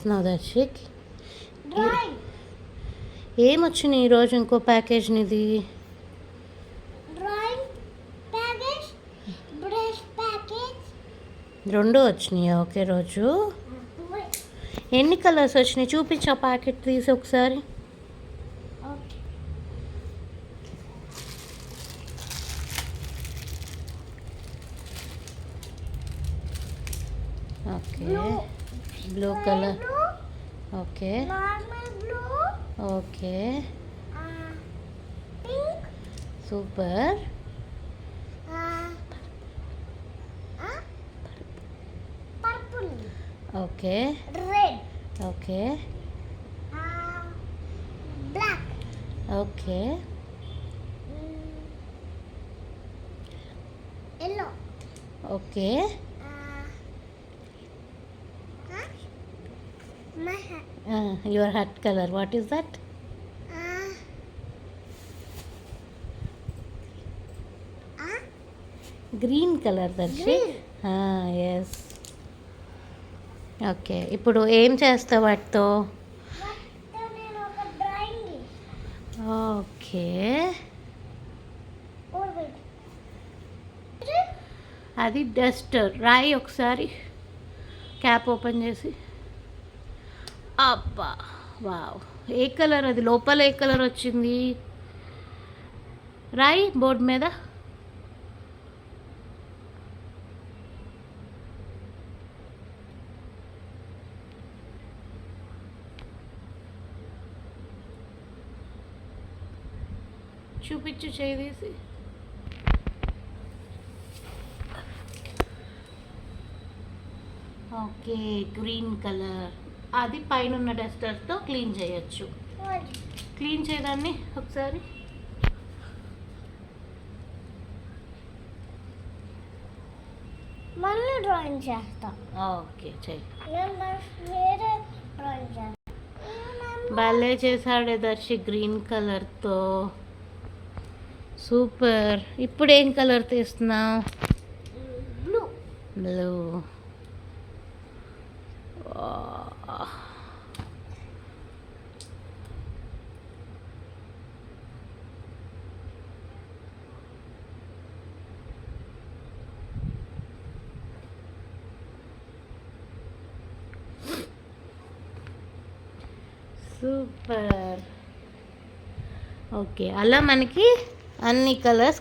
చేస్తున్నావు దర్శిక్? ఏమొచ్చినాయి ఈరోజు ఇంకో ప్యాకేజ్ నీది? రెండు వచ్చినాయా ఒకే రోజు? ఎన్ని కలర్స్ వచ్చినాయి చూపించు, ఆ ప్యాకెట్ తీసి ఒకసారి. Okay, blue colour. Okay okay, super. Okay okay okay okay. Your hat color, what is that? Green color, Darshi. Yes. Okay, ఇప్పుడు ఏం చేస్తావు వాటితో? ఓకే, అది డస్టర్. రాయి ఒకసారి, క్యాప్ ఓపెన్ చేసి. అబ్బా, వావ్. ఏ కలర్ అది? లోపల ఏ కలర్ వచ్చింది? రాయి బోర్డు మీద. చూపించు చేయి తీసి. Okay, green colour. అది పైన ఉన్న డస్టర్తో క్లీన్ చేయొచ్చు. క్లీన్ చేయదాన్ని ఒకసారి. మళ్ళీ డ్రాయింగ్ చేస్తా. ఓకే, చెయ్యి. వేరే డ్రాయింగ్ చేస్తా. భలే చేశాడే దర్శి గ్రీన్ కలర్తో. సూపర్. ఇప్పుడు ఏం కలర్ తీస్తున్నావు? బ్లూ. బ్లూ. సూపర్. ఓకే, అలా మనకి అన్ని కలర్స్